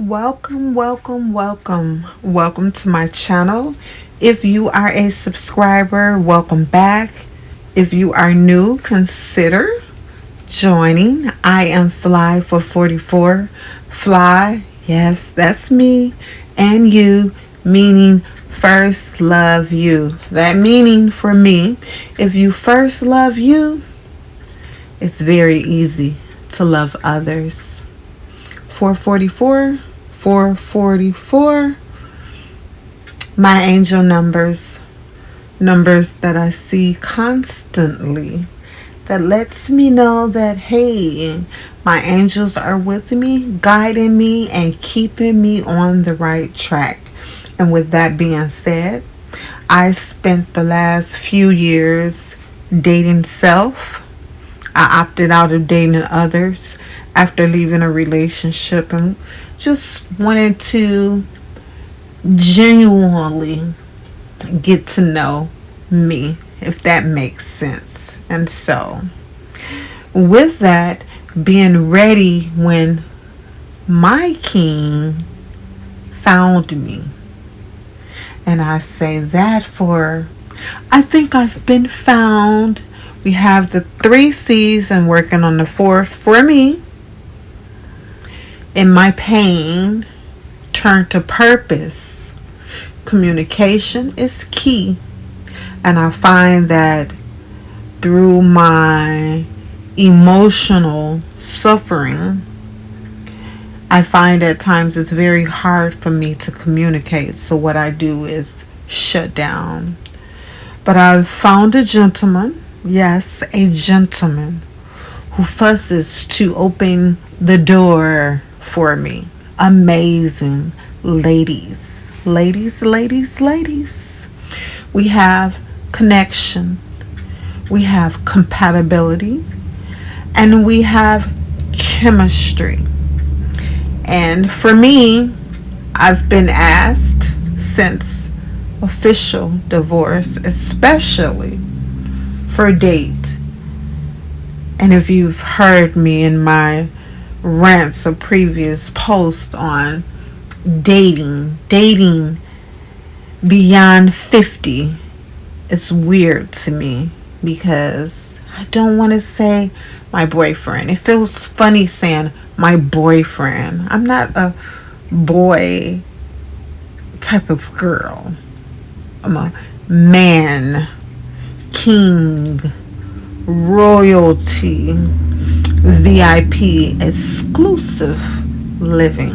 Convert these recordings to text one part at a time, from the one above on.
Welcome, welcome, welcome. Welcome to my channel. If you are a subscriber, welcome back. If you are new, consider joining. I am Fly for 44. Fly, yes, that's me and you, meaning first love you. That meaning for me, if you first love you, it's very easy to love others. 444. 444, my angel numbers that I see constantly, that lets me know that, hey, my angels are with me, guiding me and keeping me on the right track. And with that being said, I spent the last few years dating self. I opted out of dating others after leaving a relationship and just wanted to genuinely get to know me, if that makes sense. And so, with that, being ready when my king found me. And I say that for, I think I've been found. We have the 3 C's and working on the 4th for me. In my pain, turn to purpose. Communication is key. And I find that through my emotional suffering, I find at times it's very hard for me to communicate. So what I do is shut down. But I've found a gentleman. Yes, a gentleman who fusses to open the door for me. Amazing ladies. Ladies. We have connection. We have compatibility. And we have chemistry. And for me, I've been asked since official divorce, especially for date. And if you've heard me in my rants or previous posts on dating beyond 50, it's weird to me because I don't want to say my boyfriend. It feels funny saying my boyfriend. I'm not a boy type of girl. I'm a man, king, royalty, VIP, exclusive living.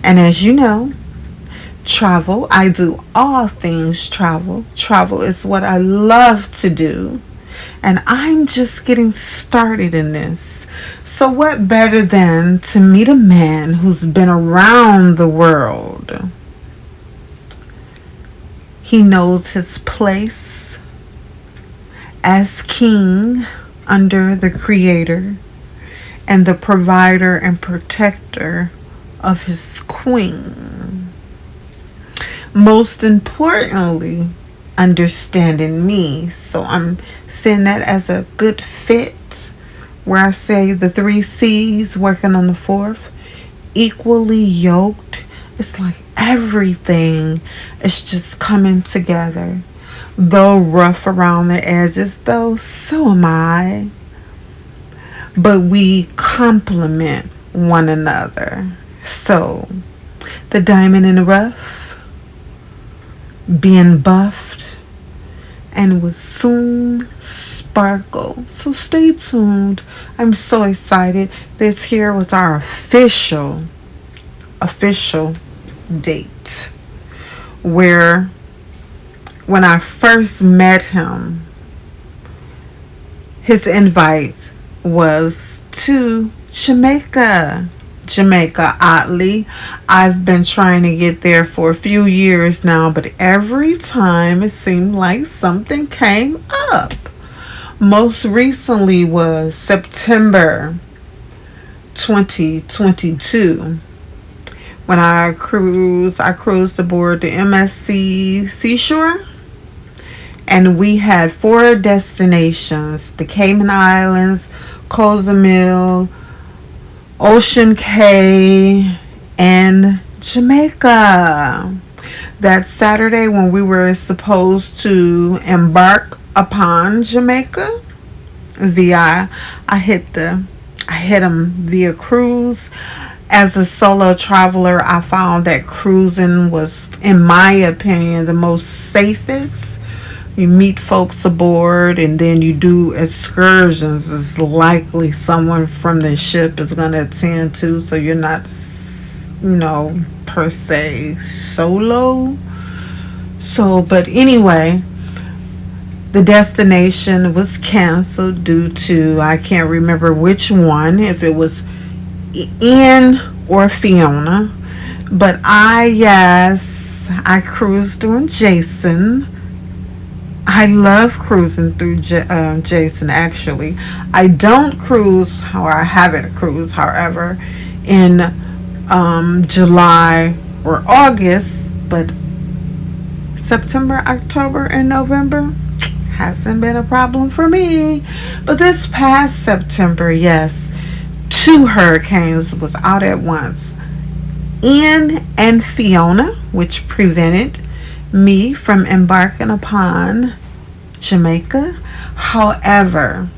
And as you know, travel. I do all things travel. Travel is what I love to do. And I'm just getting started in this. So what better than to meet a man who's been around the world? He knows his place as king under the creator and the provider and protector of his queen. Most importantly, understanding me. So I'm seeing that as a good fit, where I say the 3 C's working on the 4th, equally yoked. It's like everything is just coming together. Though rough around the edges, though, so am I. But we complement one another. So, the diamond in the rough, being buffed, and will soon sparkle. So stay tuned. I'm so excited. This here was our official date, where when I first met him, his invite was to Jamaica. Oddly, I've been trying to get there for a few years now, but every time it seemed like something came up. Most recently was September 2022. When I cruised aboard the MSC Seashore, and we had 4 destinations: the Cayman Islands, Cozumel, Ocean Cay, and Jamaica. That Saturday when we were supposed to embark upon Jamaica via, I hit them via cruise. As a solo traveler, I found that cruising was, in my opinion, the most safest. You meet folks aboard and then you do excursions. It's likely someone from the ship is going to attend to, so you're not, per se solo. So, but anyway, the destination was canceled due to, I can't remember which one, if it was Ian or Fiona. But I cruised during Jason. I love cruising through Jason, actually. I don't cruise, or I haven't cruised, however, in July or August, but September, October, and November hasn't been a problem for me. But this past September, yes, 2 hurricanes was out at once. Ian and Fiona, which prevented me from embarking upon Jamaica. However,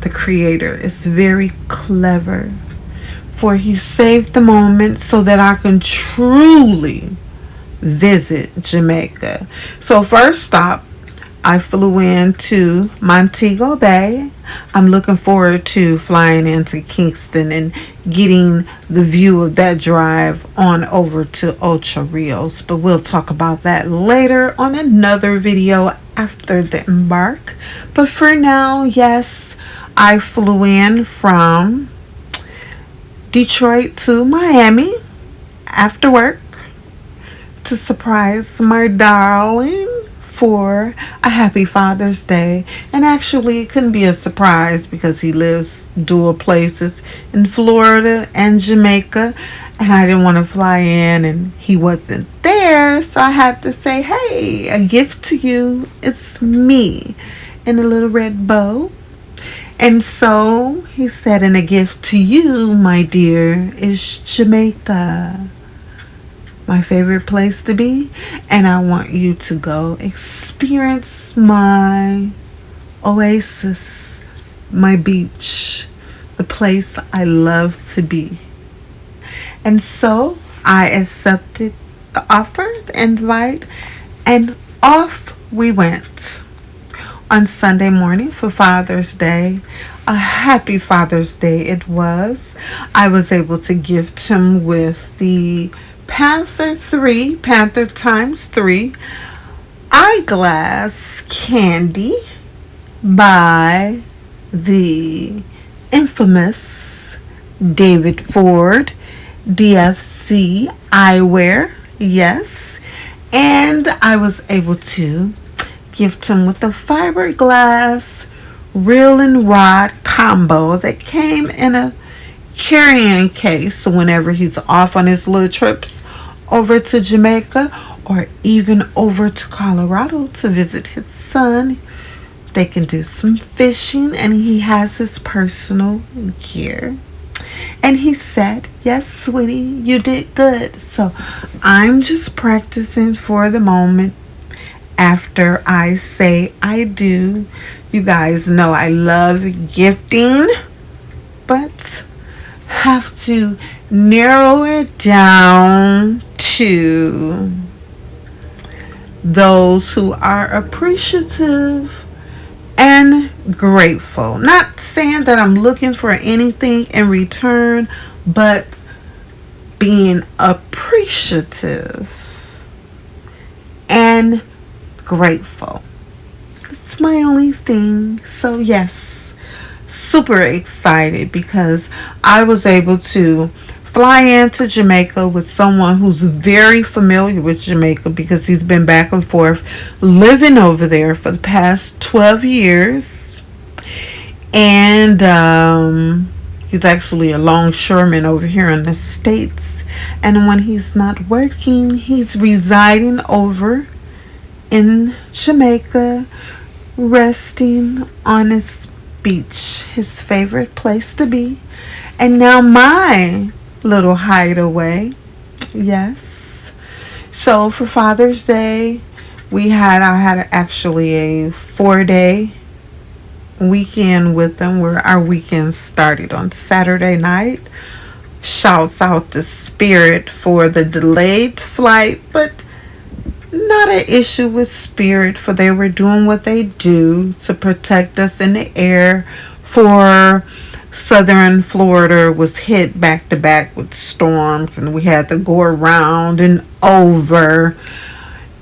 the Creator is very clever, for He saved the moment so that I can truly visit Jamaica. So first stop, I flew into Montego Bay. I'm looking forward to flying into Kingston and getting the view of that drive on over to Ocho Rios. But we'll talk about that later on another video after the embark. But for now, yes, I flew in from Detroit to Miami after work to surprise my darling for a happy Father's Day. And actually, it couldn't be a surprise because he lives dual places in Florida and Jamaica, and I didn't want to fly in and he wasn't there, so I had to say, hey, a gift to you. It's me in a little red bow. And so he said, and a gift to you, my dear, is Jamaica, my favorite place to be, and I want you to go experience my oasis, my beach, the place I love to be. And so I accepted the offer, the invite, and off we went on Sunday morning for Father's Day. A happy Father's Day it was. I was able to gift him with the Panther times 3 eyeglass candy by the infamous David Ford DFC Eyewear. Yes. And I was able to gift him with a fiberglass reel and rod combo that came in a carrying case whenever he's off on his little trips over to Jamaica or even over to Colorado to visit his son. They can do some fishing, and he has his personal gear. And he said, yes, sweetie, you did good. So I'm just practicing for the moment after I say I do. You guys know I love gifting, but have to narrow it down to those who are appreciative and grateful. Not saying that I'm looking for anything in return, but being appreciative and grateful. It's my only thing. So yes, super excited because I was able to fly into Jamaica with someone who's very familiar with Jamaica because he's been back and forth living over there for the past 12 years. And he's actually a longshoreman over here in the States. And when he's not working, he's residing over in Jamaica, resting on his beach, his favorite place to be. And now my little hideaway. Yes. So for Father's Day, I had actually a 4-day weekend with them, where our weekend started on Saturday night. Shouts out to Spirit for the delayed flight, but not an issue with Spirit, for they were doing what they do to protect us in the air. For southern Florida was hit back to back with storms, and we had to go around and over.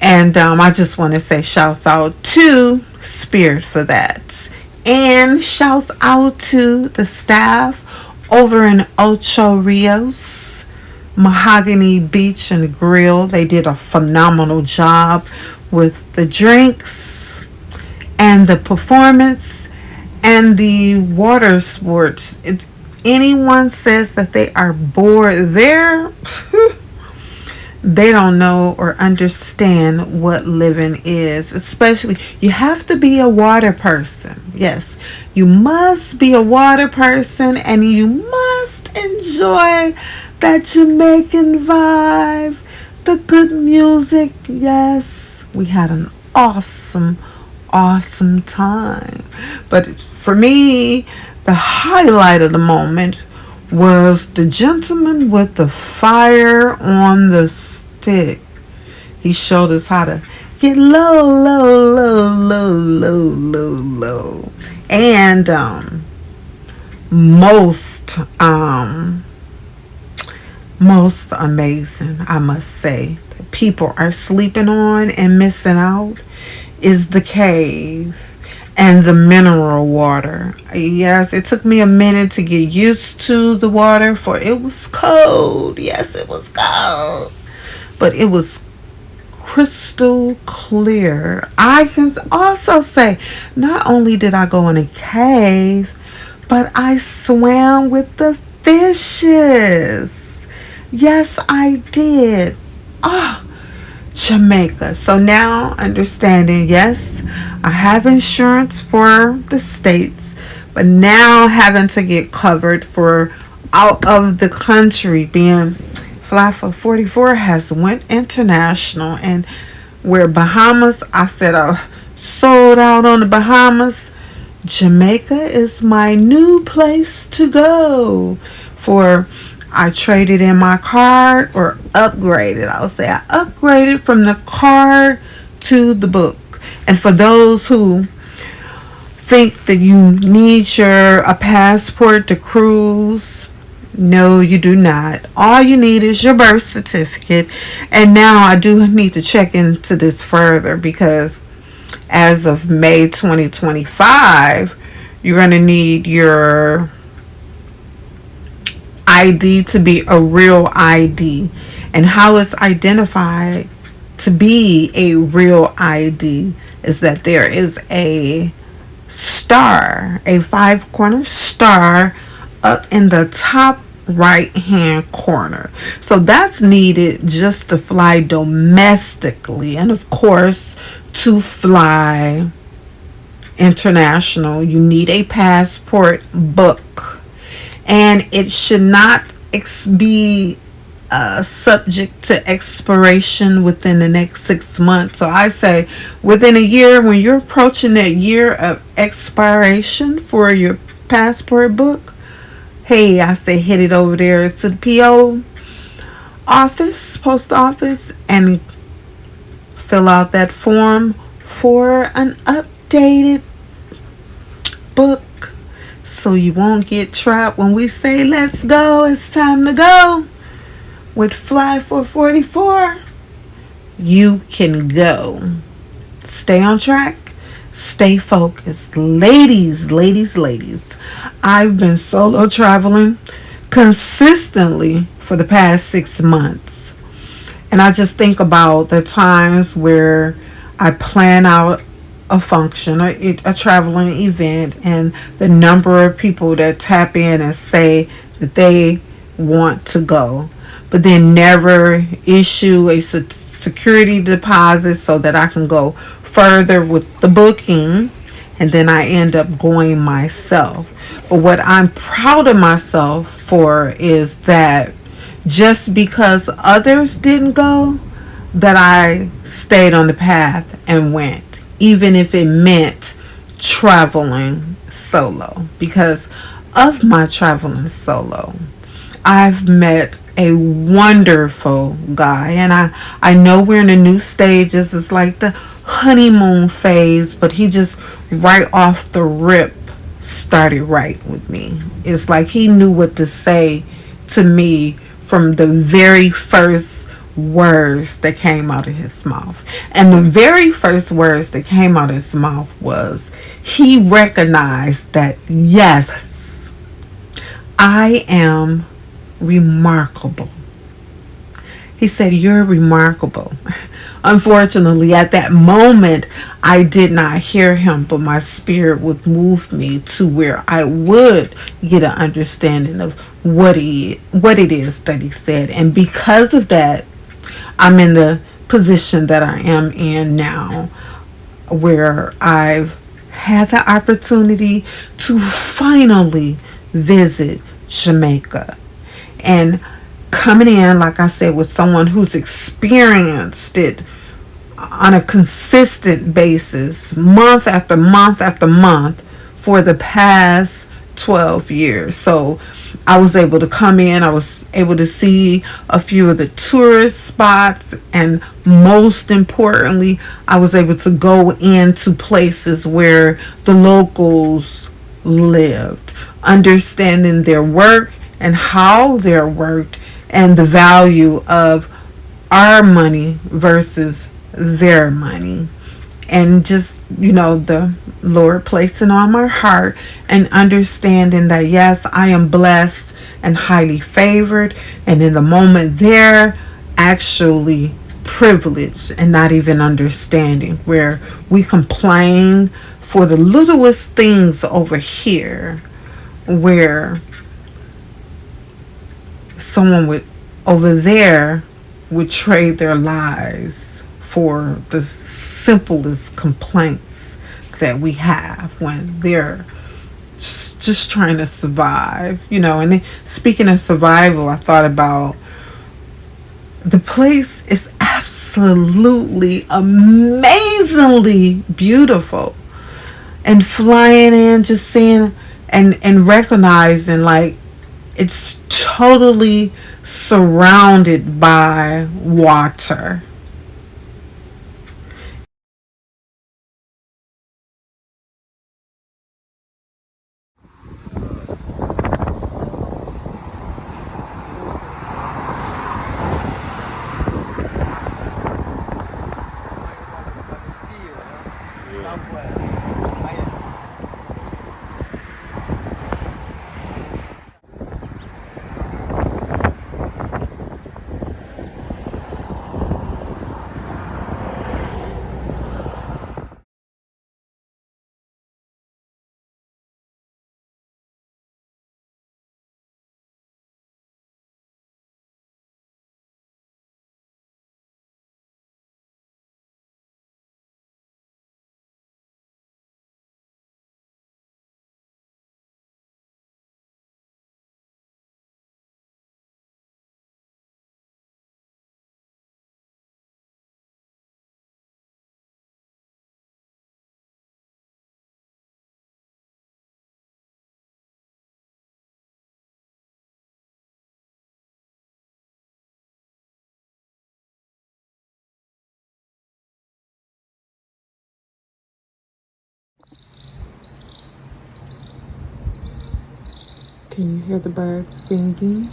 And I just want to say shouts out to Spirit for that. And shouts out to the staff over in Ocho Rios, Mahogany Beach and Grill. They did a phenomenal job with the drinks and the performance and the water sports. If anyone says that they are bored there, they don't know or understand what living is. Especially, you have to be a water person. Yes, you must be a water person, and you must enjoy that Jamaican vibe, the good music. Yes, we had an awesome time. But for me, the highlight of the moment was the gentleman with the fire on the stick. He showed us how to get low. And most amazing, I must say, that people are sleeping on and missing out is the cave and the mineral water. Yes, it took me a minute to get used to the water, for it was cold. Yes, it was cold, but it was crystal clear. I can also say, not only did I go in a cave, but I swam with the fishes. Yes, I did. Jamaica. So now understanding, yes, I have insurance for the States, but now having to get covered for out of the country, being Fly for 44 has went international. And where Bahamas, I said I sold out on the Bahamas. Jamaica is my new place to go. For I traded in my card, or upgraded. I'll say I upgraded from the card to the book. And for those who think that you need a passport to cruise, no, you do not. All you need is your birth certificate. And now I do need to check into this further, because as of May 2025, you're going to need your ID to be a real ID. And how it's identified to be a real ID is that there is a star, a 5-corner star up in the top right hand corner. So that's needed just to fly domestically. And of course, to fly international, you need a passport book. And it should not be subject to expiration within the next 6 months. So I say within a year, when you're approaching that year of expiration for your passport book, hey, I say hit it over there to the PO office, post office, and fill out that form for an updated book. So you won't get trapped when we say, let's go, it's time to go. With Fly for 44, you can go. Stay on track. Stay focused. Ladies. I've been solo traveling consistently for the past 6 months. And I just think about the times where I plan out a function, a traveling event, and the number of people that tap in and say that they want to go, but then never issue a security deposit so that I can go further with the booking, and then I end up going myself. But what I'm proud of myself for is that just because others didn't go, that I stayed on the path and went, even if it meant traveling solo. Because of my traveling solo, I've met a wonderful guy, and I know we're in the new stages. It's like the honeymoon phase, but he just right off the rip started right with me. It's like he knew what to say to me from the very first words that came out of his mouth. And the very first words that came out of his mouth was, he recognized that, yes, I am remarkable. He said, "You're remarkable." Unfortunately, at that moment, I did not hear him, but my spirit would move me to where I would get an understanding of what it is that he said. And because of that, I'm in the position that I am in now, where I've had the opportunity to finally visit Jamaica. And coming in, like I said, with someone who's experienced it on a consistent basis, month after month after month, for the past 12 years. So I was able to come in, I was able to see a few of the tourist spots, and most importantly, I was able to go into places where the locals lived, understanding their work and how they're worked, and the value of our money versus their money. And just, the Lord placing on my heart and understanding that, yes, I am blessed and highly favored, and in the moment there, actually privileged and not even understanding, where we complain for the littlest things over here, where someone would over there would trade their lives for the simplest complaints that we have when they're just trying to survive. And then, speaking of survival, I thought about the place is absolutely amazingly beautiful, and flying in, just seeing and recognizing, like, it's totally surrounded by water. Can you hear the birds singing?